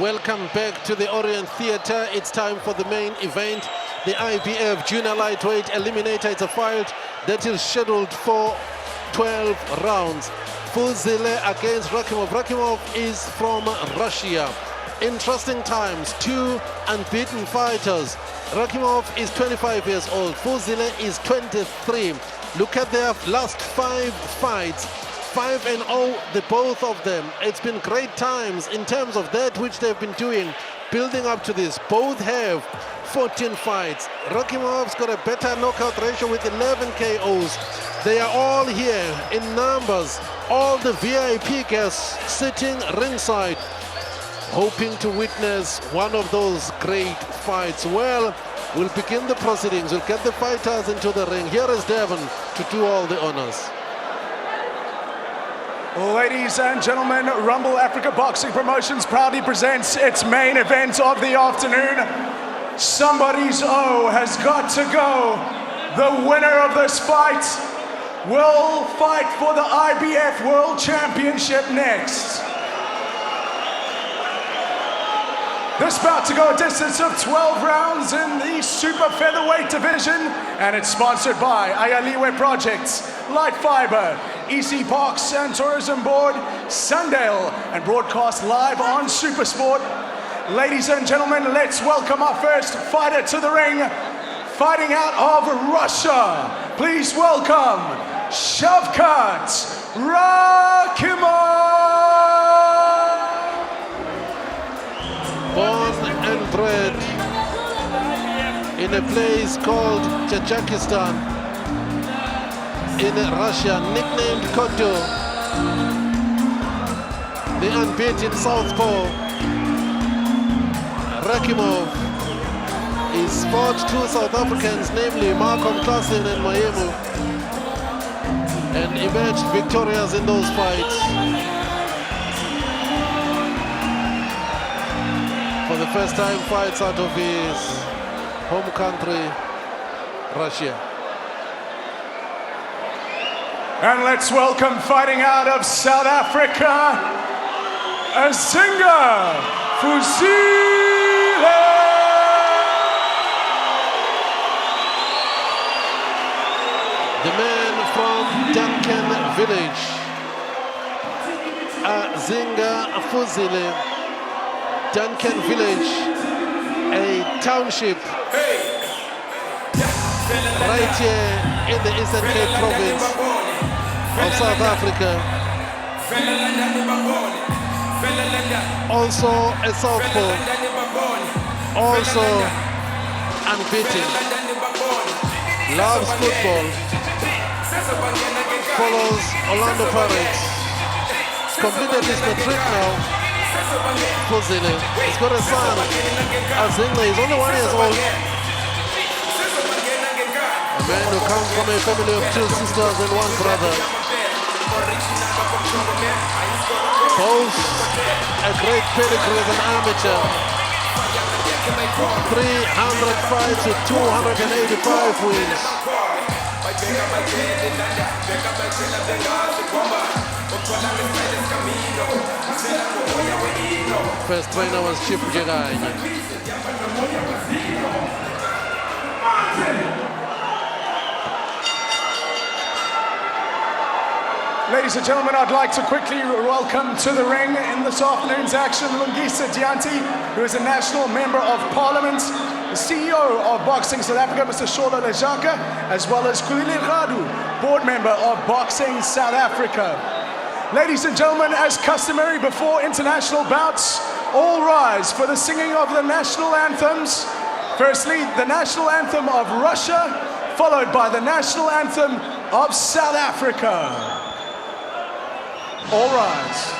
welcome back to the Orient Theatre. It's time for the main event, the IBF Junior Lightweight Eliminator. It's a fight that is scheduled for 12 rounds. Fuzile against Rachimov. Rachimov is from Russia. Interesting times, two unbeaten fighters. Rachimov is 25 years old, Fuzile is 23. Look at their last 5 fights. 5-0, the both of them. It's been great times in terms of that which they've been doing, building up to this. Both have 14 fights. Rachimov's got a better knockout ratio with 11 KOs. They are all here in numbers. All the VIP guests sitting ringside, hoping to witness one of those great fights. Well, we'll begin the proceedings. We'll get the fighters into the ring. Here is Devon to do all the honors. Ladies and gentlemen, Rumble Africa Boxing Promotions proudly presents its main event of the afternoon. Somebody's O has got to go. The winner of this fight will fight for the IBF World Championship next. This bout to go a distance of 12 rounds in the super featherweight division, and it's sponsored by Ayaliwe Projects, Light Fiber, EC Parks and Tourism Board, Sundale, and broadcast live on Supersport. Ladies and gentlemen, let's welcome our first fighter to the ring, fighting out of Russia. Please welcome Šavkat Rahimov. Born and bred in a place called Taджикистан in Russia, nicknamed Koto, the unbeaten southpaw. Rachimov is fought two South Africans, namely Malcolm Klassen and Moyemu, and emerged victorious in those fights. For the first time, fights out of his home country, Russia. And let's welcome, fighting out of South Africa, Azingoi Fuzile. The man from Duncan village, Azingoi Fuzile. Duncan village, a township right here in the Eastern Cape province of South Africa. Also a southpaw, also unbeaten, loves football, follows Orlando Pirates, completed his matric now. Fuzile. He's got a son, Azingoi. He's only 1 year old. A man who comes from a family of 2 sisters and 1 brother. Both a great pedigree as an amateur. 300 fights with 285 wins. First trainer was Chip Jagay. Ladies and gentlemen, I'd like to quickly welcome to the ring in this afternoon's action Lungisa Dianti, who is a national member of parliament, the CEO of Boxing South Africa, Mr. Shola Lejaka, as well as Kulile Radu, board member of Boxing South Africa. Ladies and gentlemen, as customary before international bouts, all rise for the singing of the national anthems. Firstly, the national anthem of Russia, followed by the national anthem of South Africa. All rise.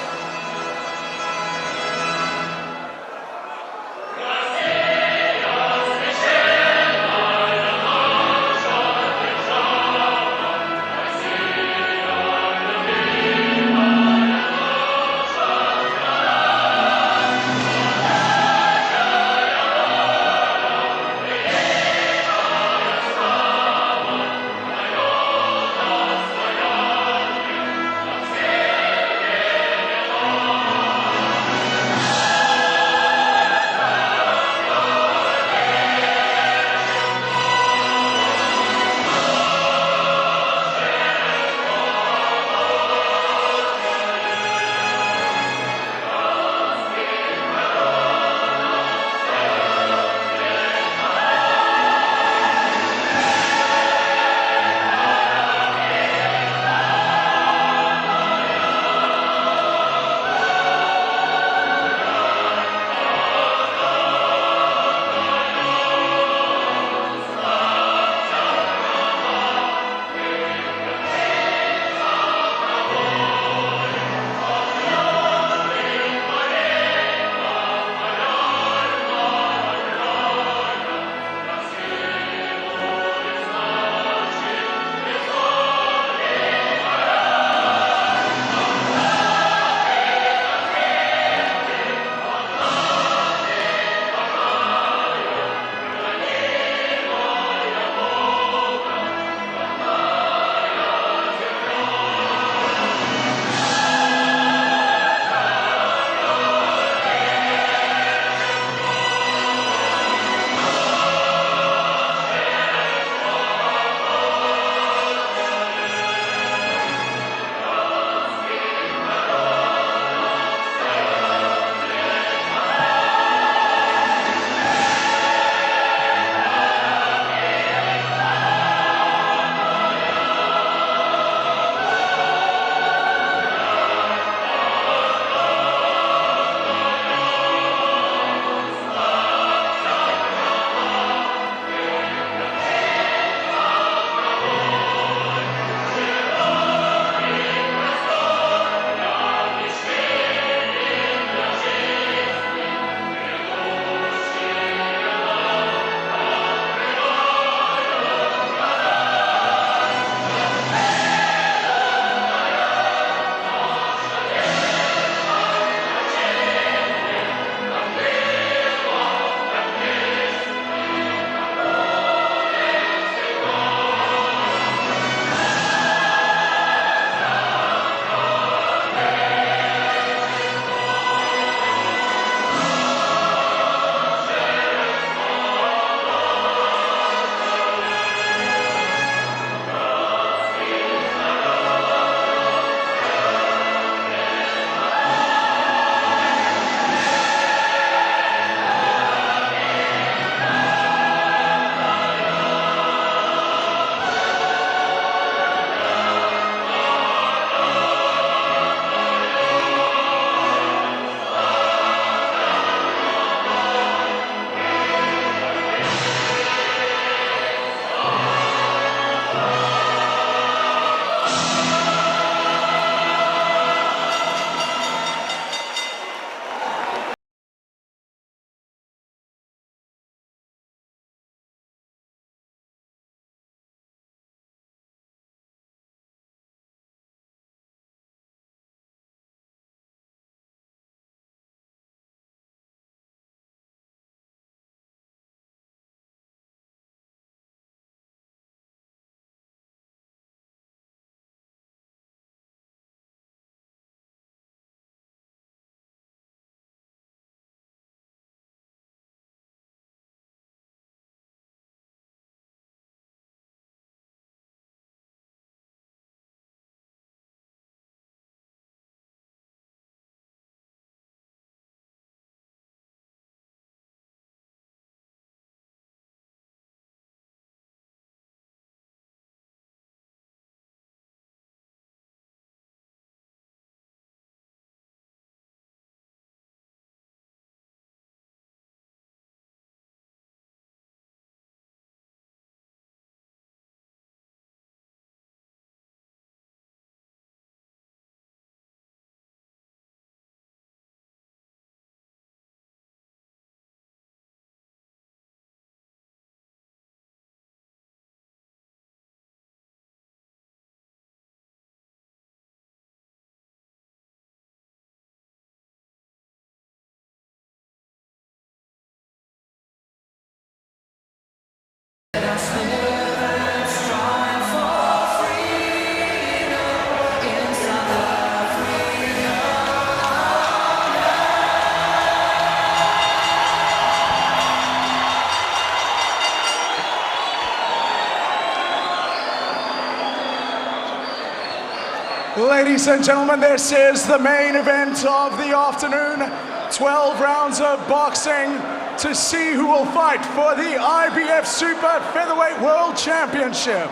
Ladies and gentlemen, this is the main event of the afternoon. 12 rounds of boxing to see who will fight for the IBF Super Featherweight World Championship.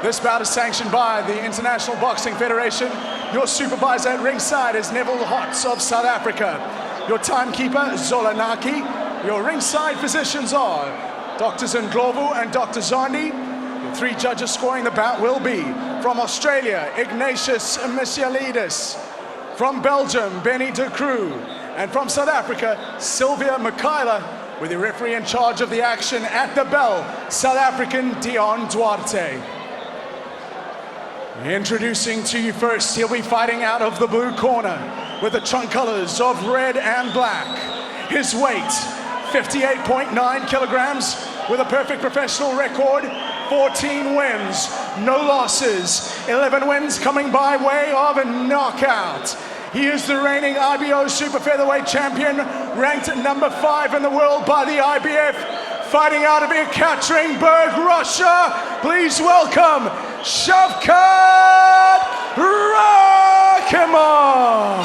This bout is sanctioned by the International Boxing Federation. Your supervisor at ringside is Neville Hotz of South Africa. Your timekeeper, Zola Naki. Your ringside physicians are Dr. Zendlovu and Dr. Zondi. The three judges scoring the bout will be from Australia, Ignatius Misialidis. From Belgium, Benny de Croo. And from South Africa, Sylvia Mikhaila, with the referee in charge of the action at the bell, South African Dion Duarte. Introducing to you first, he'll be fighting out of the blue corner with the trunk colors of red and black. His weight, 58.9 kilograms, with a perfect professional record, 14 wins, no losses, 11 wins coming by way of a knockout. He is the reigning IBO Super Featherweight Champion, ranked number 5 in the world by the IBF, fighting out of Ekaterinburg, Russia. Please welcome Šavkat Rachimov.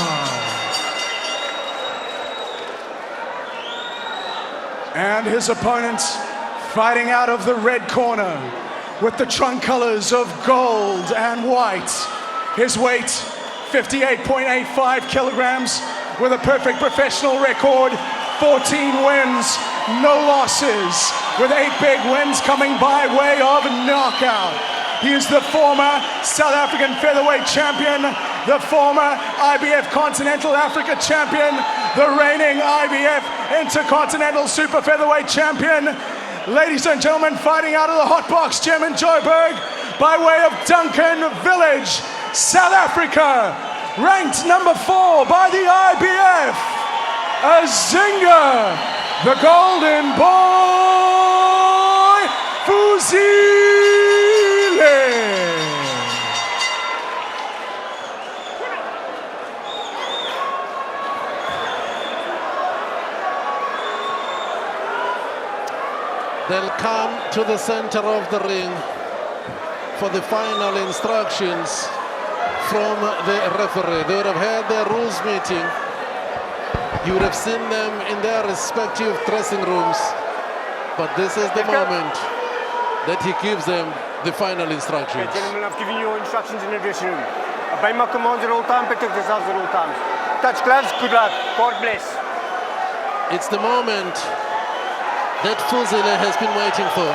And his opponent, fighting out of the red corner with the trunk colors of gold and white. His weight, 58.85 kilograms, with a perfect professional record, 14 wins, no losses, with 8 big wins coming by way of knockout. He is the former South African featherweight champion, the former IBF Continental Africa champion, the reigning IBF Intercontinental Super Featherweight champion. Ladies and gentlemen, fighting out of the hot box gym in Joburg by way of Duncan Village, South Africa, ranked number 4 by the IBF, Azingoi, the Golden Boy, Fuzile. They'll come to the center of the ring for the final instructions from the referee. They would have had their rules meeting. You would have seen them in their respective dressing rooms. But this is the moment that he gives them the final instructions. Gentlemen, I've given you your instructions in the dressing room. Obey my commands at all times, protect yourselves at all times. Touch gloves, good luck, God bless. It's the moment that Fuzile has been waiting for.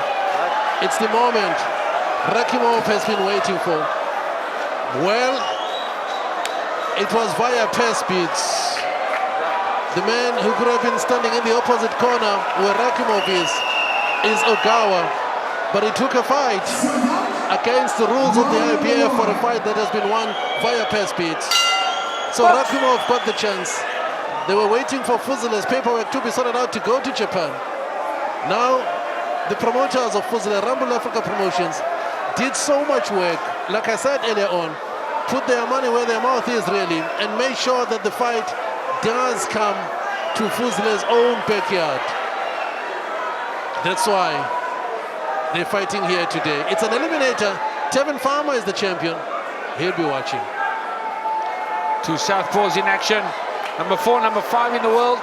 It's the moment Rachimov has been waiting for. Well, it was via pass beats. The man who could have been standing in the opposite corner where Rachimov is Ogawa. But he took a fight against the rules of the IBF for a fight that has been won via pass beats. So Rachimov got the chance. They were waiting for Fuzile's paperwork to be sorted out to go to Japan. Now, the promoters of Fuzile, Rumble Africa Promotions, did so much work, like I said earlier on, put their money where their mouth is really, and made sure that the fight does come to Fuzile's own backyard. That's why they're fighting here today. It's an eliminator. Tevin Farmer is the champion. He'll be watching. Two southpaws in action. Number 4, number 5 in the world.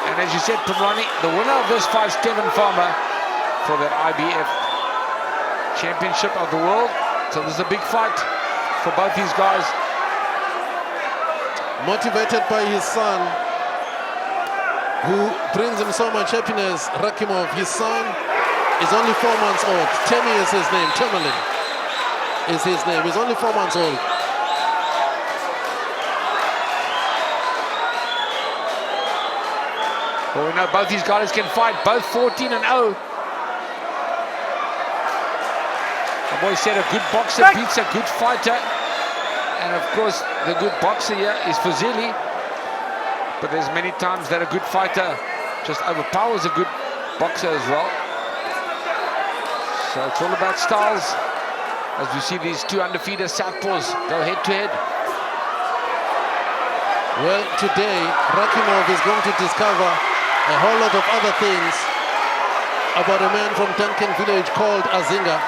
And as you said, Pumrani, the winner of this fight is Tevin Farmer for the IBF Championship of the world. So this is a big fight for both these guys. Motivated by his son, who brings him so much happiness, Rachimov. His son is only 4 months old. Temi is his name. Temelin is his name. He's only 4 months old. Well, we know both these guys can fight, both 14-0. I've always said a good boxer beats a good fighter. And of course, the good boxer here is Fuzile. But there's many times that a good fighter just overpowers a good boxer as well. So it's all about styles. As we see these two undefeated southpaws go head to head. Well, today, Rachimov is going to discover a whole lot of other things about a man from Duncan village called Azingah.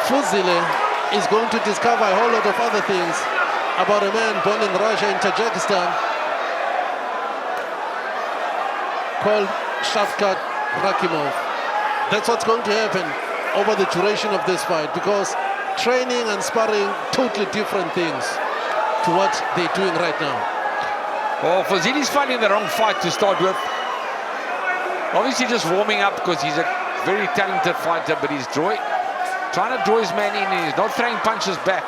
Fuzile is going to discover a whole lot of other things about a man born in Russia, in Tajikistan, called Shafkat Rachimov. That's what's going to happen over the duration of this fight, because training and sparring, totally different things to what they're doing right now. Well, Fuzile's fighting the wrong fight to start with. Obviously just warming up because he's a very talented fighter, but he's trying to draw his man in, and he's not throwing punches back.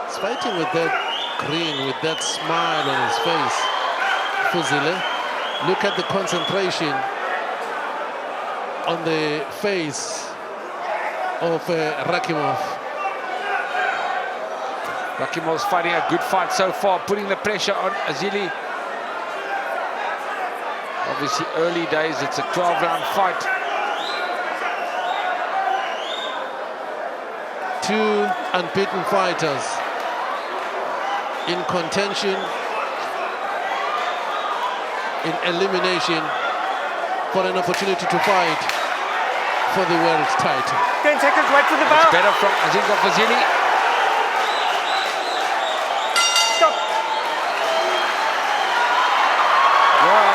He's fighting with that grin, with that smile on his face. Fuzile, look at the concentration on the face of Rachimov. Rakimov's fighting a good fight so far, putting the pressure on Azili. Obviously early days, it's a 12-round fight. Two unbeaten fighters in contention, in elimination, for an opportunity to fight for the world title. 10 seconds, wait for the bell. It's better from Azingoi Fuzile. Stop. Well,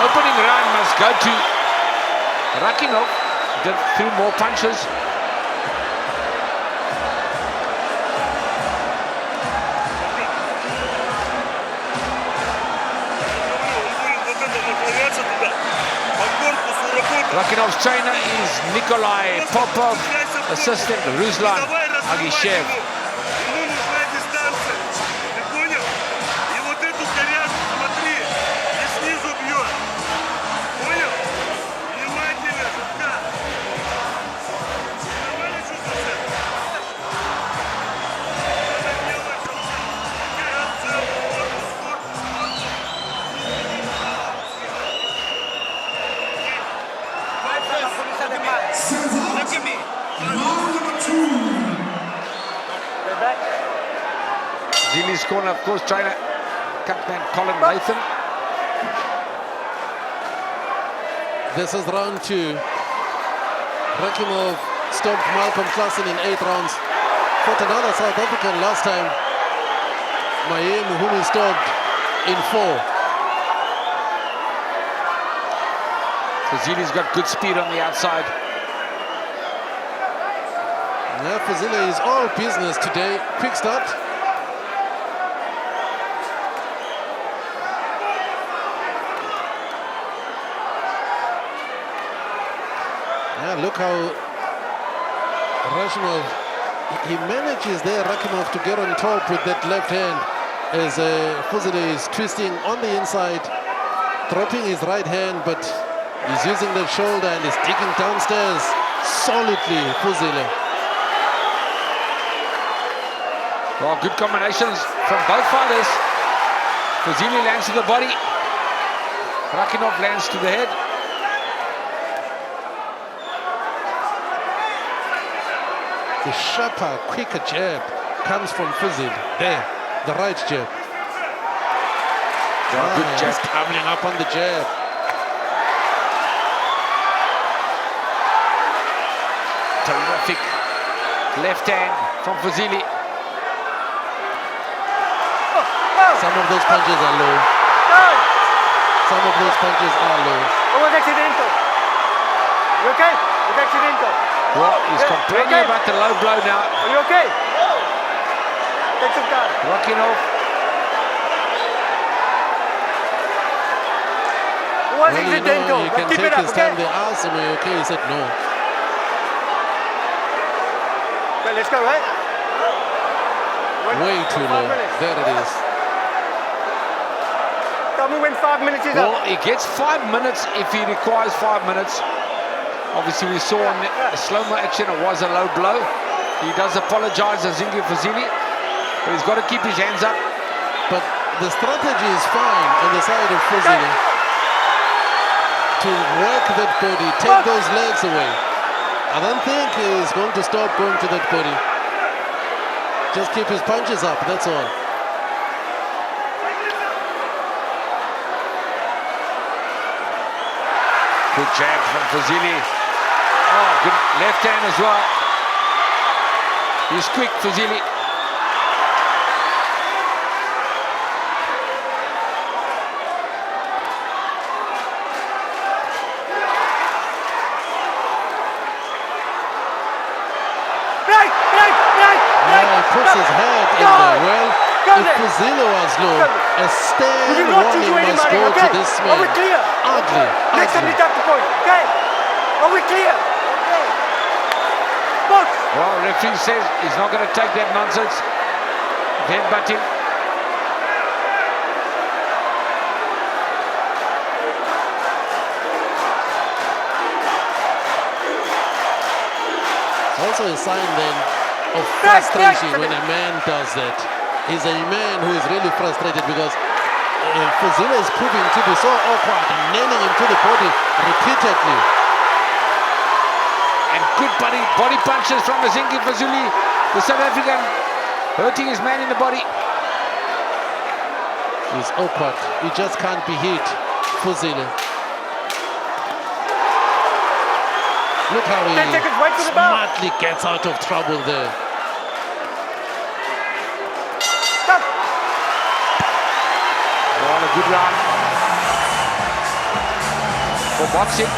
opening round must go to Rachimov. Did threw more punches. Rakimov's trainer is Nikolai Popov, assistant Ruslan Agishev. Zili's corner, of course, trainer, captain Colin Latham. This is round two. Rachimov stopped Malcolm Klassen in 8 rounds. Fought another South African last time, Mayem, whom he stopped in 4. Fuzili's got good speed on the outside. Yeah, Fuzile is all business today. Quick start. Yeah, look how Rachimov, he manages there, Rachimov, to get on top with that left hand as Fuzile is twisting on the inside, dropping his right hand, but he's using the shoulder and is digging downstairs solidly, Fuzile. Well, good combinations from both fighters. Fuzile lands to the body. Rachimov lands to the head. The sharper, quicker jab comes from Fuzile. There, the right jab. Good jab. Coming up on the jab. Terrific left hand from Fuzile. Some of those punches are low. Some of those punches are low. It was accidental. You okay? It was accidental. Well, he's complaining about the low blow now. Are you okay? Take some time. Rachimov. It was accidental. You can Keep take it up, his okay? time. They asked him, are you okay? He said no. Okay, let's go, right? Way too low. There it is. Tell me when 5 minutes is up. Well, he gets 5 minutes if he requires 5 minutes. Obviously, we saw in the slow-mo action, it was a low blow. He does apologize, Azingoi Fuzile, but he's got to keep his hands up. But the strategy is fine on the side of Fuzile to to work that body, take those legs away. I don't think he's going to stop going to that body. Just keep his punches up, that's all. Good jab from Fuzile. Oh, good left hand as well. He's quick, Fuzile. Puts his head in there. Well, if Fuzile was low, a stand warning must go to this man. Ugly. Next time you tap the point, okay? Are we clear? Box. Well, referee says he's not going to take that nonsense. Headbutting. It's also a sign then of frustration when a man does that. He's a man who is really frustrated because Fuzile is proving to be so awkward and nailing him to the body repeatedly. And good body punches from Azingoi Fuzile, the South African, hurting his man in the body. He's awkward. He just can't be hit, Fuzile. Look how he smartly gets out of trouble there. Well, a good round for boxing.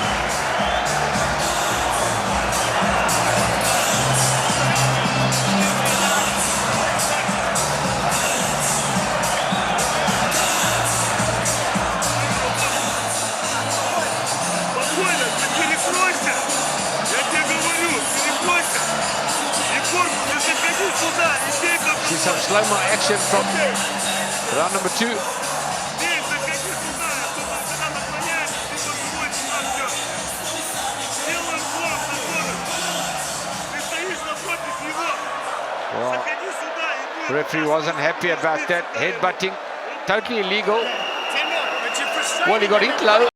See some slow-mo action from round number 2. Well, the referee wasn't happy about that headbutting. Totally illegal. Well, he got hit low.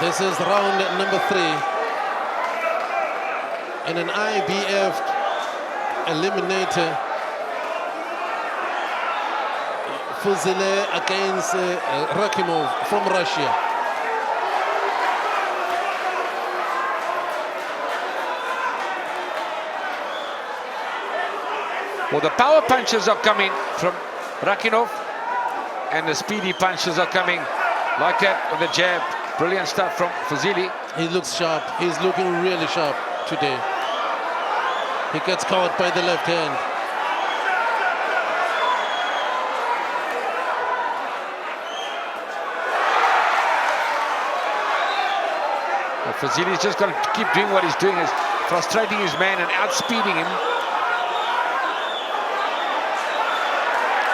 This is round number 3 in an IBF Eliminator. Fuzile against Rachimov from Russia. Well, the power punches are coming from Rachimov, and the speedy punches are coming like that with the jab. Brilliant stuff from Fuzile. He looks sharp. He's looking really sharp today. He gets caught by the left hand. Well, Fuzile's just got to keep doing what he's doing, is frustrating his man and outspeeding him.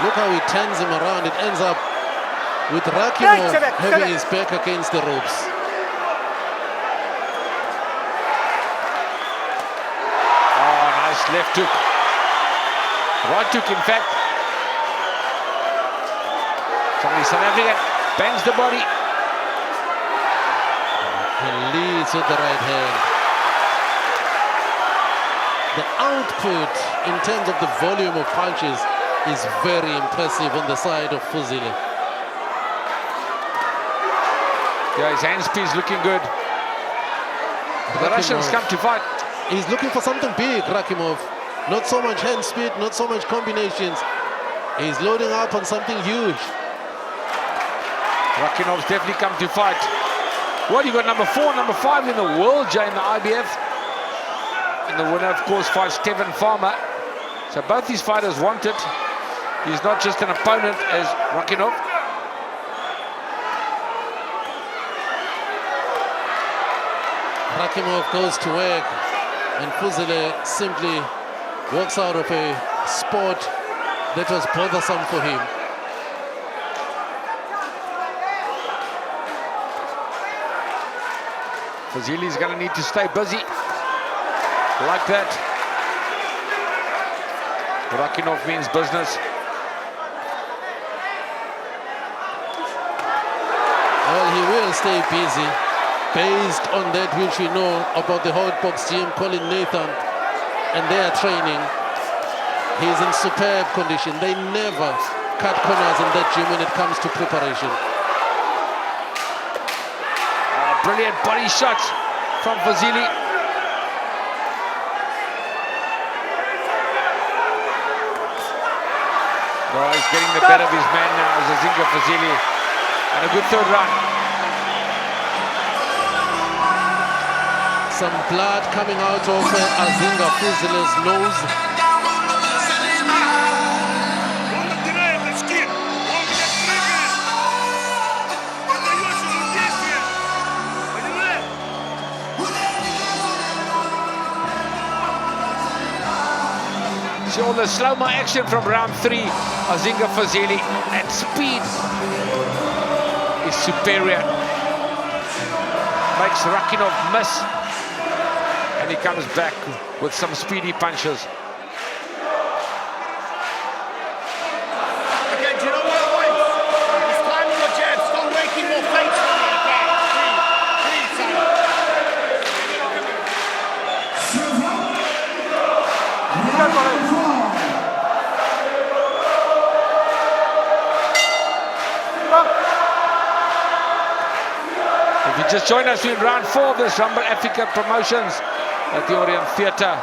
Look how he turns him around. It ends up with Rachimov having his back against the ropes. Oh, nice left hook. Right hook, in fact. Somebody South African bangs the body. He leads with the right hand. The output in terms of the volume of punches is very impressive on the side of Fuzile. Yeah, his hand speed's looking good. The Russians come to fight. He's looking for something big, Rachimov. Not so much hand speed, not so much combinations. He's loading up on something huge. Rachimov's definitely come to fight. Well, you got number 4, number 5 in the world, Jay, in the IBF. And the winner, of course, fights Tevin Farmer. So both these fighters want it. He's not just an opponent as Rachimov. Rachimov goes to work, and Fuzile simply walks out of a sport that was bothersome for him. Fuzile's going to need to stay busy like that. Rachimov means business. Well, he will stay busy based on that which we know about the hot box gym, Colin Nathan, and their training. He's in superb condition. They never cut corners in that gym when it comes to preparation. Brilliant body shots from Fuzile. Oh, he's getting the better of his man now, Azingoi Fuzile. And a good third round. Some blood coming out of Azingoi Fuzile's nose. Show the slow-mo action from round 3. Azingoi Fuzile. That speed is superior. Makes Rachimov miss. And he comes back with some speedy punches. Okay, do you know what, boys? It's timing your jabs. Stop making more fakes for me, okay? Please, son. If you just join us in round 4 of this Rumble Africa Promotions at the Orient Theatre.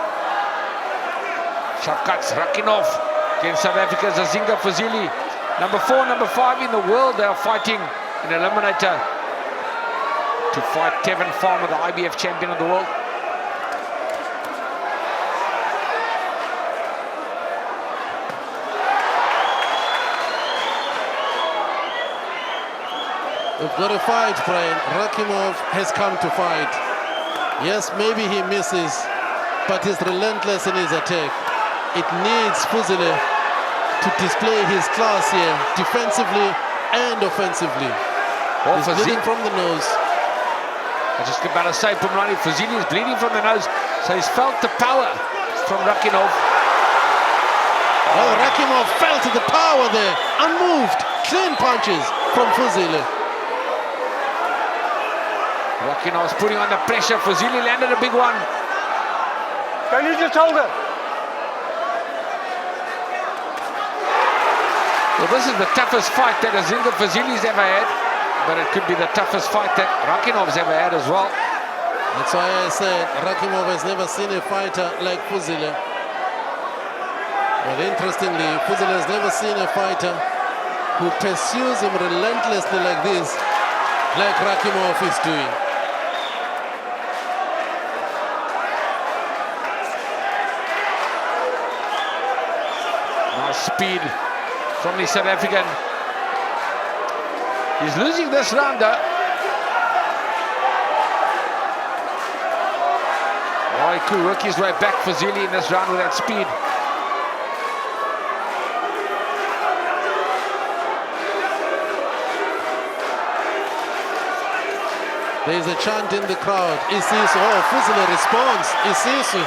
Šavkat Rachimov against South Africa's Azingoi Fuzile. Number 4, number 5 in the world. They are fighting in Eliminator to fight Tevin Farmers, the IBF champion of the world. We've got to fight, Brian. Rachimov has come to fight. Yes, maybe he misses, but he's relentless in his attack. It needs Fuzile to display his class here, defensively and offensively. He's bleeding from the nose. I was just about to say, Pumrani, Fuzile is bleeding from the nose, so he's felt the power from Rachimov. Well, Rachimov felt the power there, unmoved, clean punches from Fuzile. Rachimov's putting on the pressure. Fuzile landed a big one. Can you just hold it? Well, this is the toughest fight that Azingoi Fuzile's ever had, but it could be the toughest fight that Rachimov's ever had as well. That's why I said Rachimov has never seen a fighter like Fuzile. But interestingly, Fuzile has never seen a fighter who pursues him relentlessly like this, like Rachimov is doing. Nice speed from the South African. He's losing this round though. Oh, he could work his way back for Fuzile in this round with that speed. There's a chant in the crowd. Isisu. Oh, Fuzile responds. Isisu.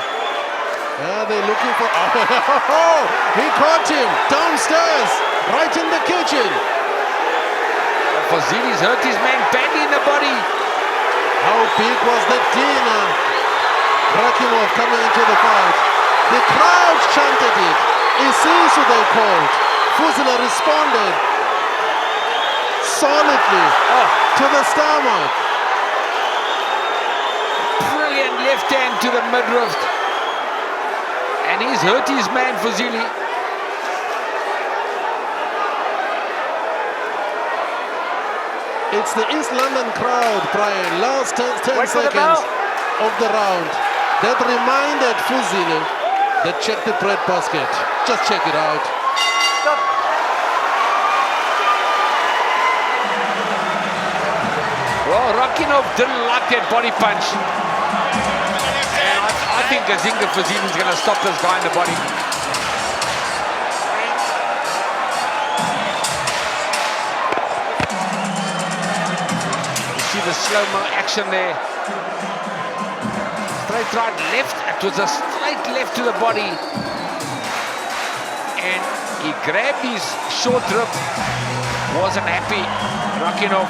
Yeah, they're looking for... Oh, he caught him downstairs, right in the kitchen. Fuzile's hurt his man badly in the body. How big was that Dina? Rachimov coming into the fight. The crowd chanted it. Isisu they called. Fuzile responded solidly to the stomach. Brilliant left hand to the midriff. And he's hurt his man, Fuzile. It's the East London crowd, Brian. Last 10 seconds of the round. That reminded Fuzile that check the bread basket. Just check it out. Stop. Well, Rachimov didn't like that body punch. I think Azingoi Fuzile is going to stop this guy in the body. You see the slow-mo action there. straight right, left. It was a straight left to the body. And he grabbed his short rib. Wasn't happy. Rachimov.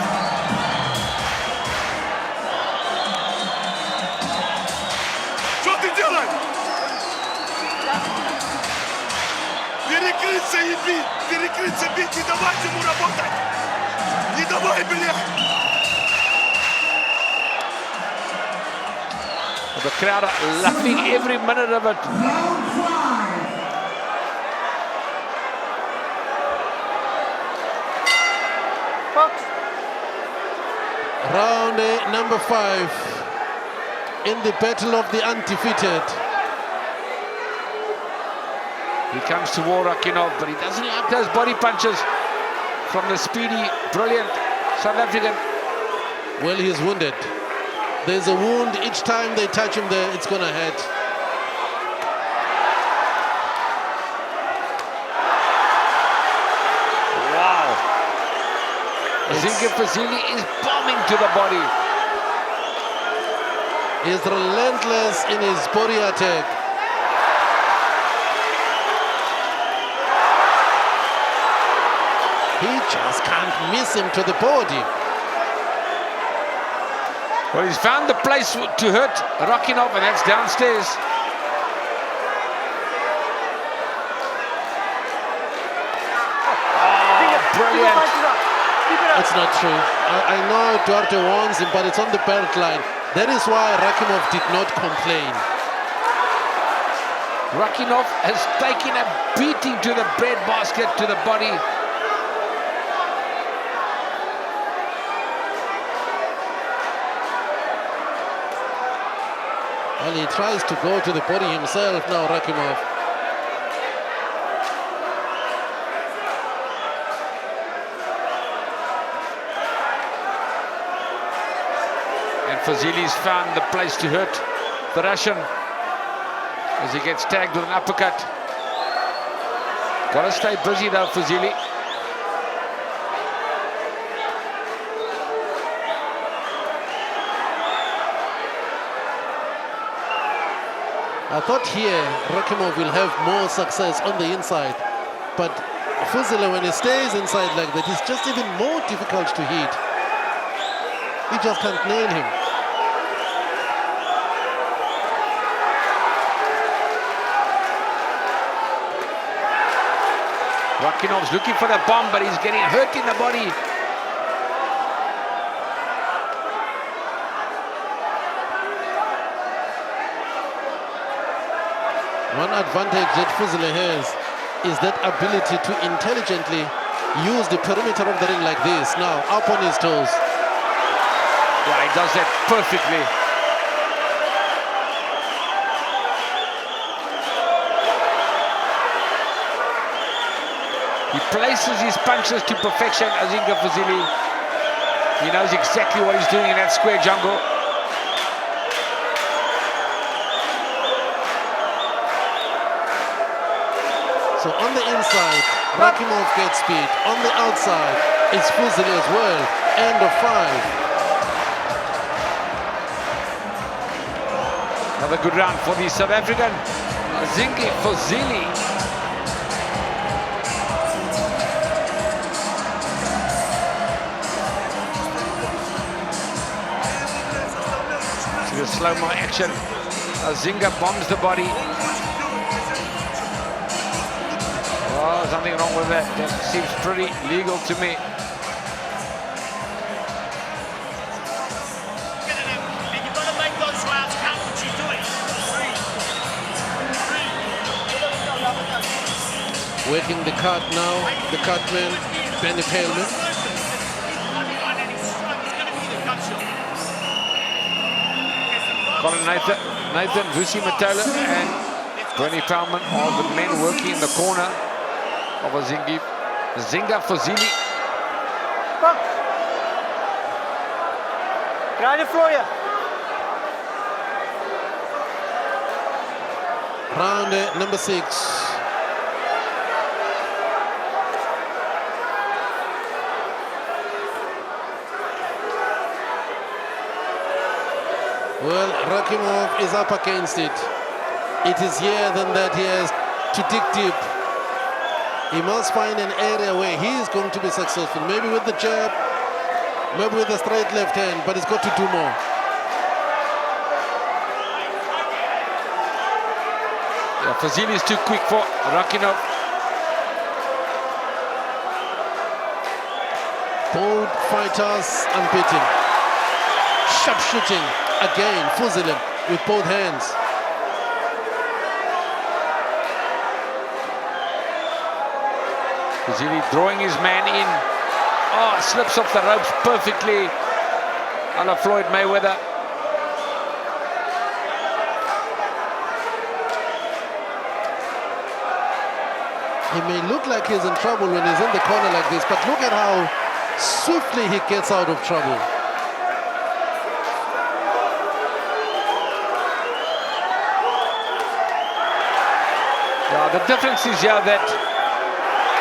Что ты делаешь? Перекрыться и бить, перекрыться, бить, не давать ему работать. Не давай, блядь. The crowd are loving every minute of it. Round number 5 in the battle of the undefeated. He comes to war, Rachimov, but he doesn't like those body punches from the speedy, brilliant South African. Well, he's wounded. There's a wound. Each time they touch him there, it's going to hurt. Wow. Azingoi Fuzile is bombing to the body. He's relentless in his body attack. He just can't miss him to the body. Well, he's found the place to hurt Rachimov, and that's downstairs. Oh, brilliant. It's not true. I know Duarte wants him, but it's on the belt line. That is why Rachimov did not complain. Rachimov has taken a beating to the breadbasket, to the body. Well, he tries to go to the body himself now, Rachimov. And Fuzile's found the place to hurt the Russian as he gets tagged with an uppercut. Gotta stay busy though, Fuzile. I thought here Rachimov will have more success on the inside, but Fuzile, when he stays inside like that, it's just even more difficult to hit. He just can't nail him. Rakimov's looking for the bomb, but he's getting hurt in the body. One advantage that Fuzile has is that ability to intelligently use the perimeter of the ring like this. Now, up on his toes. Yeah, he does that perfectly. He places his punches to perfection, Azingoi Fuzile. He knows exactly what he's doing in that square jungle. So on the inside, Rachimov gets speed. On the outside, it's Fuzile as well. End of 5. Another good round for the South African, Azingoi Fuzile. See the slow-mo action. Azingoi bombs the body. Oh, something wrong with that. That seems pretty legal to me. You've got to make those rounds count what you're doing. Working the cart now, the cartman, Benny Paleman. Colin Nathan Vusi Matola and Bernie Feldman are the men working in the corner of Azingoi Fuzile. Ground the floor, yeah. Round number 6. Well, Rachimov is up against it. It is here then that he has to dig deep. He must find an area where he is going to be successful. Maybe with the jab, maybe with the straight left hand, but he's got to do more. Yeah, Fuzile is too quick for Rachimov. Both fighters unbeaten. Sharp shooting again, Fuzile with both hands. Fuzile drawing his man in. Oh, slips off the ropes perfectly. A la Floyd Mayweather. He may look like he's in trouble when he's in the corner like this, but look at how swiftly he gets out of trouble. Yeah, the difference is here that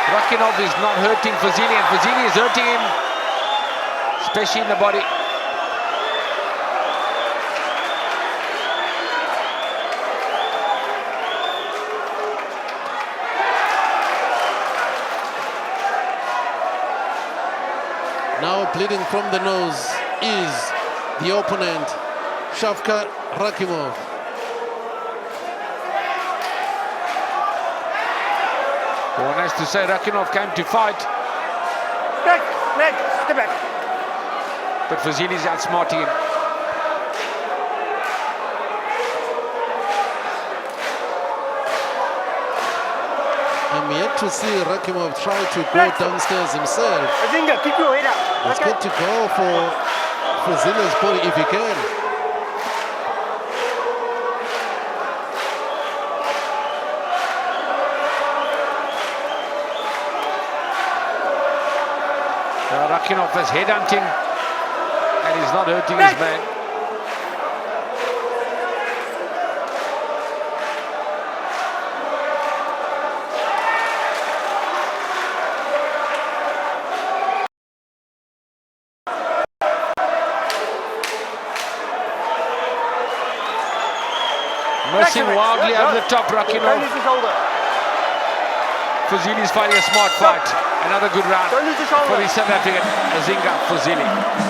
Rachimov is not hurting Fuzile, and Fuzile is hurting him, especially in the body. Now bleeding from the nose is the opponent, Shafkat Rachimov. One has to say Rachimov came to fight, Back, step back. but Fuzile is outsmarting him. I'm yet to see Rachimov try to go downstairs himself. Azingga, keep your head up. It's good to go for Fuzile's body if he can. Rachimov is headhunting, and he's not hurting his man. Missing wildly over the top, Rachimov. Don't lose your shoulder. Fuzile is fighting a smart fight. Another good round Don't lose your shoulder. for the South African Azingoi Fuzile.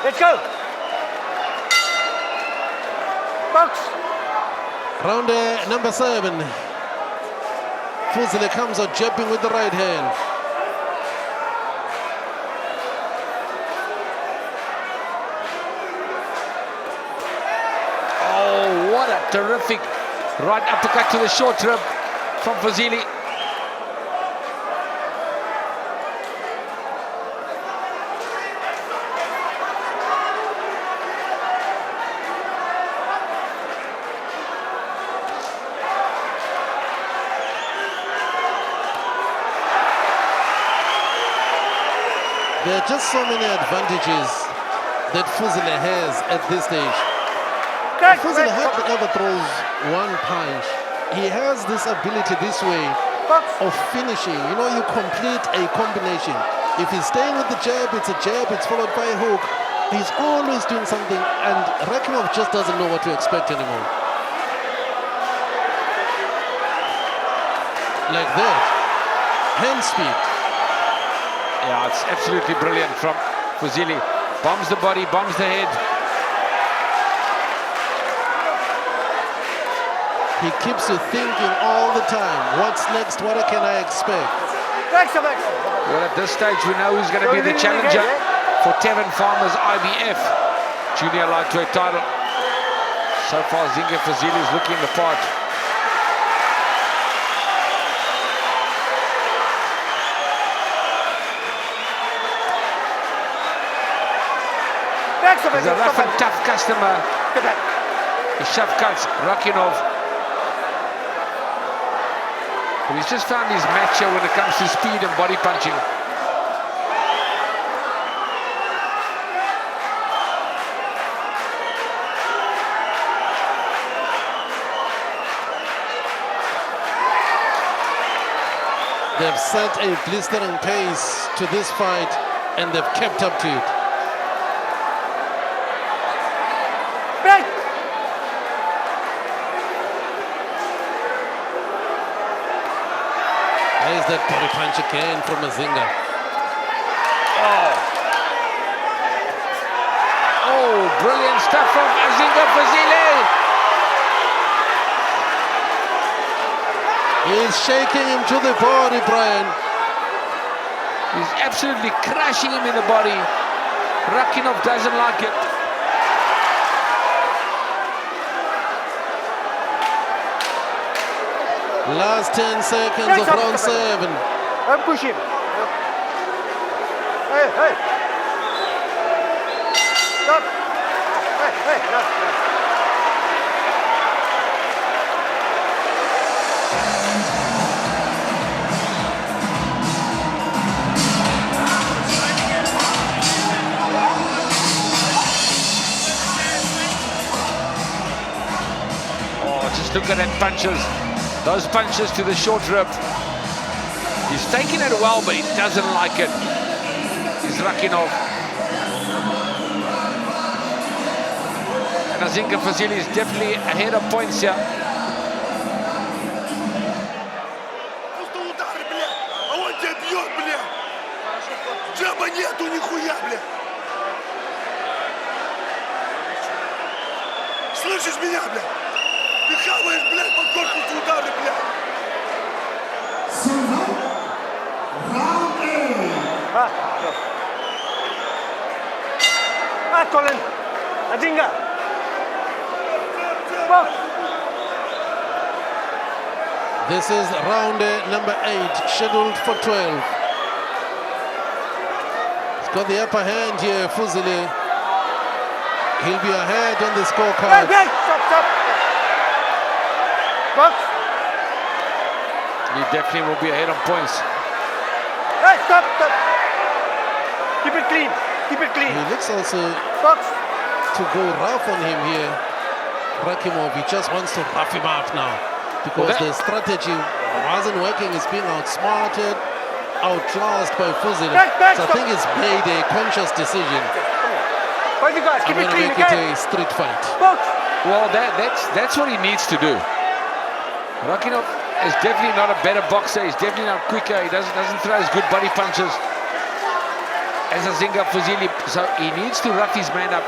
Let's go. Box. Round number 7. Fuzile comes out jabbing with the right hand. Oh, what a terrific right uppercut to the short rib from Fuzile. There are just so many advantages that Fuzile has at this stage. Fuzile hardly ever throws one punch. He has this ability this way of finishing. You know, you complete a combination. If he's staying with the jab, it's a jab, it's followed by a hook. He's always doing something, and Rachimov just doesn't know what to expect anymore. Like that. Hand speed. Yeah, it's absolutely brilliant from Fuzile. Bombs the body, bombs the head. He keeps you thinking all the time. What's next? What can I expect? Well, at this stage, we know who's going to be the challenger for Tevin Farmer's IBF junior lightweight title. So far, Azingoi Fuzile is looking the part. He's a rough and tough customer. Shavkat Rahimov. But he's just found his match here when it comes to speed and body punching. They've set a blistering pace to this fight, and they've kept up to it. There's that body punch again from Azingoi. Oh, brilliant stuff from Azingoi Fuzile. He's shaking him to the body, Brian. He's absolutely crashing him in the body. Rahimov doesn't like it. Last 10 seconds of round 7. And push him. Hey, hey. Stop. Hey, hey, no, no. Oh, just look at that punches. Those punches to the short rib. He's taking it well, but he doesn't like it. He's Rahimov. And Azingoi Fuzile is definitely ahead of points here. Просто удар, бля. А он тебя бьет, бля. Джаба нету нихуя, бля. Слышишь меня, бля? Ты хаваешь, блядь, под корпусу удары, блядь. Colin. Azingoi. Box. This is round number 8, scheduled for 12. He's got the upper hand here, Fuzile. He'll be ahead on the scorecard. Hey, stop, stop. Box. He definitely will be ahead on points. Hey, stop, stop. Keep it clean. Keep it clean. He looks also Box. to go rough on him here. Rahimov, he just wants to rough him up now because the strategy wasn't working. He's being outsmarted, outclassed by Fuzile. So I think he's made a conscious decision. Hold you guys. I'm Keep going it to clean make it again. a street fight. Box. Well, that's what he needs to do. Rahimov is definitely not a better boxer. He's definitely not quicker. He doesn't throw as good body punches as Azingoi Fuzile, so he needs to rough his man up.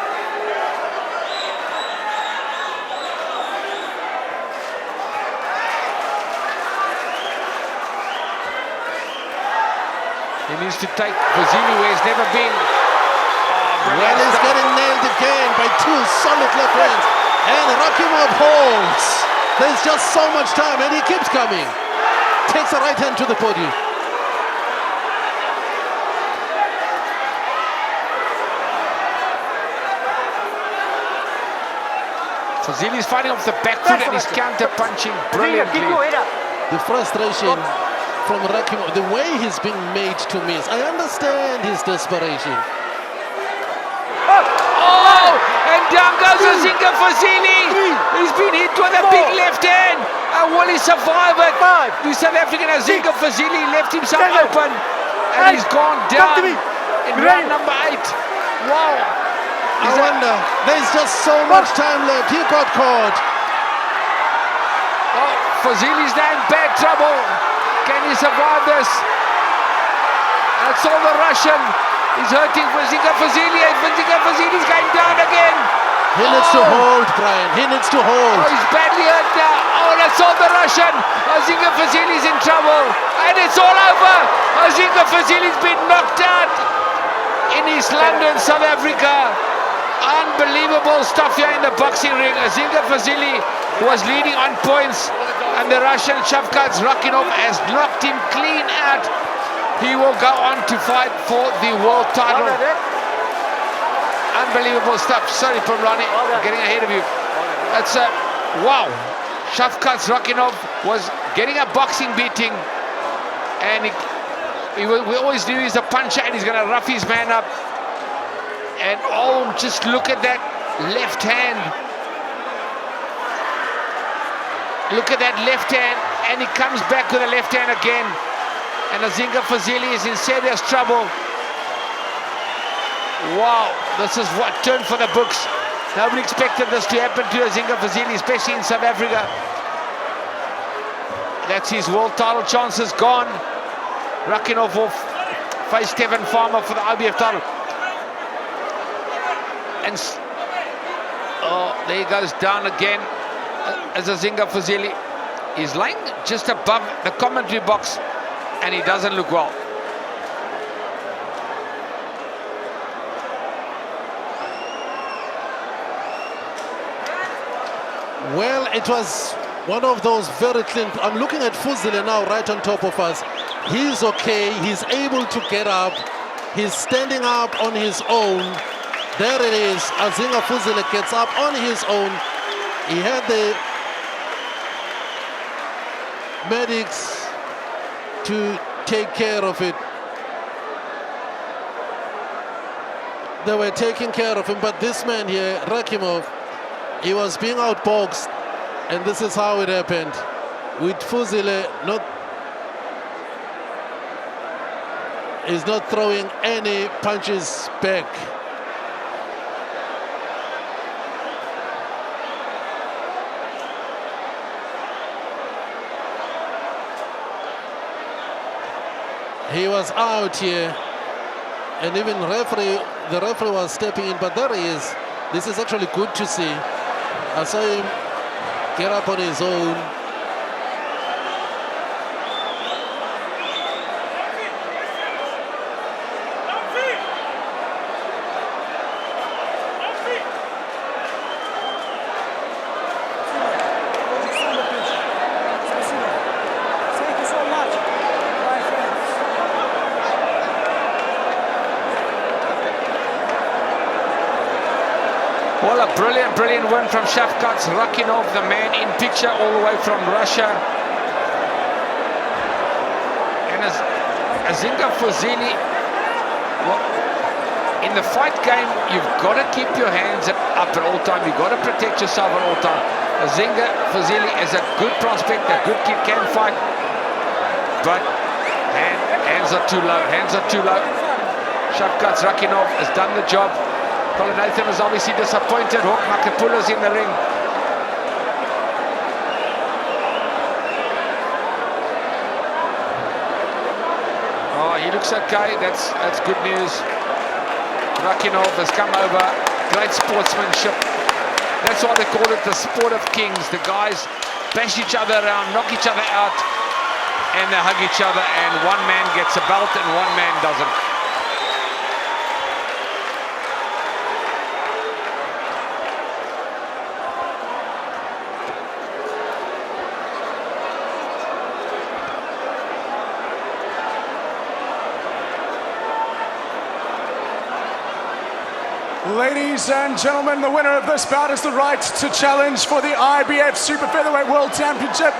He needs to take Fuzile where he's never been. Well, he's getting nailed again by 2 solid left hands. And Rahimov holds. There's just so much time, and he keeps coming. Takes the right hand to the podium. Fuzile is fighting off the back foot and he's counter-punching brilliantly. Keep your head up. The frustration from Rahimov, the way he's been made to miss. I understand his desperation. Oh! And down goes Azingoi Fuzile. He's been hit with a big left hand. And will he survive it? The South African Azingoi Fuzile left himself open. And he's gone down in round number 8. Wow. I wonder, there's just so much time left. He got caught. Oh, Fuzile's now in bad trouble. Can he survive this? That's all the Russian. He's hurting Azingoi Fuzile. Azingoi Fuzile's going down again. He needs to hold, Brian. He needs to hold. Oh, he's badly hurt now. Oh, assault the Russian. Azingoi Fuzile is in trouble. And it's all over. Azingoi Fuzile's been knocked out in East London, South Africa. Unbelievable stuff here in the boxing ring. Azingoi Fuzile was leading on points, and the Russian Šavkat Rachimov has knocked him clean out. He will go on to fight for the world title. Unbelievable stuff. Sorry, Pomlani, getting ahead of you. That's wow. Šavkat Rachimov was getting a boxing beating, and we always knew he's a puncher and he's going to rough his man up. And oh, just look at that left hand. Look at that left hand, and he comes back with a left hand again. And Azingoi Fuzile is in serious trouble. Wow, this is what turned for the books. Nobody expected this to happen to Azingoi Fuzile, especially in South Africa. That's his world title chances gone. Rachimov will face Tevin Farmer for the IBF title. And oh, there he goes down again as Azingoi Fuzile. He's lying just above the commentary box, and he doesn't look well. Well, it was one of those very clean. I'm looking at Fuzile now right on top of us. He's okay. He's able to get up. He's standing up on his own. There it is. Azingoi Fuzile gets up on his own. He had the medics to take care of it. They were taking care of him, but this man here, Rachimov, he was being outboxed, and this is how it happened. With Fuzile he's not throwing any punches back. He was out here, and even the referee was stepping in, but there he is. This is actually good to see. I saw him get up on his own. Well, a brilliant win from Šavkat Rachimov, the man in picture all the way from Russia. And as Azingoi Fuzile, well, in the fight game, you've got to keep your hands up at all time. You've got to protect yourself at all time. Azingoi Fuzile is a good prospect, a good kid, can fight, but hands are too low. Hands are too low. Šavkat Rachimov has done the job. Colin Nathan was obviously disappointed. Hawk Makapula's in the ring. Oh, he looks okay. That's good news. Rachimov has come over. Great sportsmanship. That's why they call it the sport of kings. The guys bash each other around, knock each other out, and they hug each other, and one man gets a belt and one man doesn't. Ladies and gentlemen, the winner of this bout has the right to challenge for the IBF Super Featherweight World Championship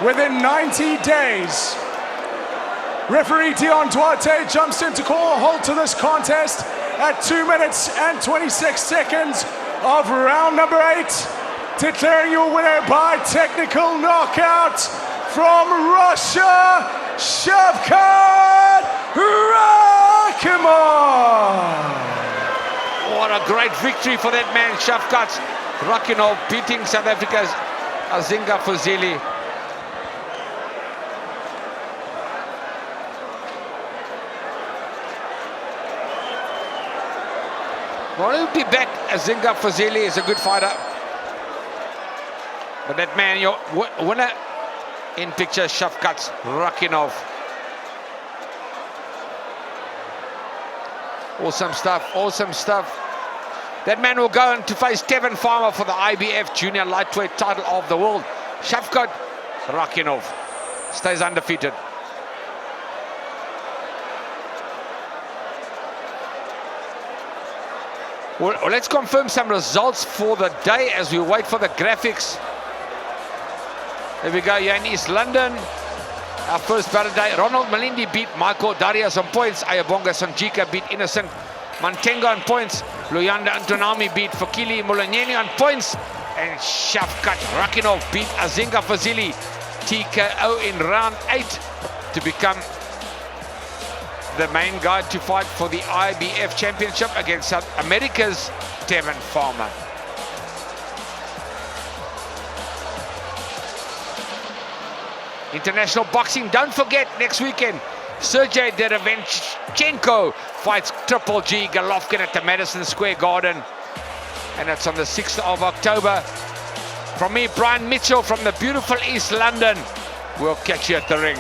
within 90 days. Referee Dion Duarte jumps in to call a halt to this contest at 2 minutes and 26 seconds of round number 8, declaring your winner by technical knockout from Russia, Šavkat Rachimov. What a great victory for that man, Šavkat Rachimov, beating South Africa's Azingoi Fuzile. Well, he'll be back. Azingoi Fuzile is a good fighter. But that man, your winner in picture, Šavkat Rachimov. Awesome stuff, awesome stuff. That man will go on to face Tevin Farmer for the IBF Junior Lightweight title of the world. Šavkat Rachimov stays undefeated. Well, let's confirm some results for the day as we wait for the graphics. There we go, here in East London. Our first battle day. Ronald Malindi beat Michael Darius on points. Ayabonga Sanjika beat Innocent Mantenga on points. Luyanda Antonami beat Fakili Mulanyeni on points. And Šavkat Rachimov beat Azingoi Fuzile TKO in round 8 to become the main guy to fight for the IBF Championship against South America's Tevin Farmer. International boxing, don't forget, next weekend, Sergey Derevyanchenko fights Triple G Golovkin at the Madison Square Garden. And it's on the 6th of October. From me, Brian Mitchell from the beautiful East London. We'll catch you at the ring.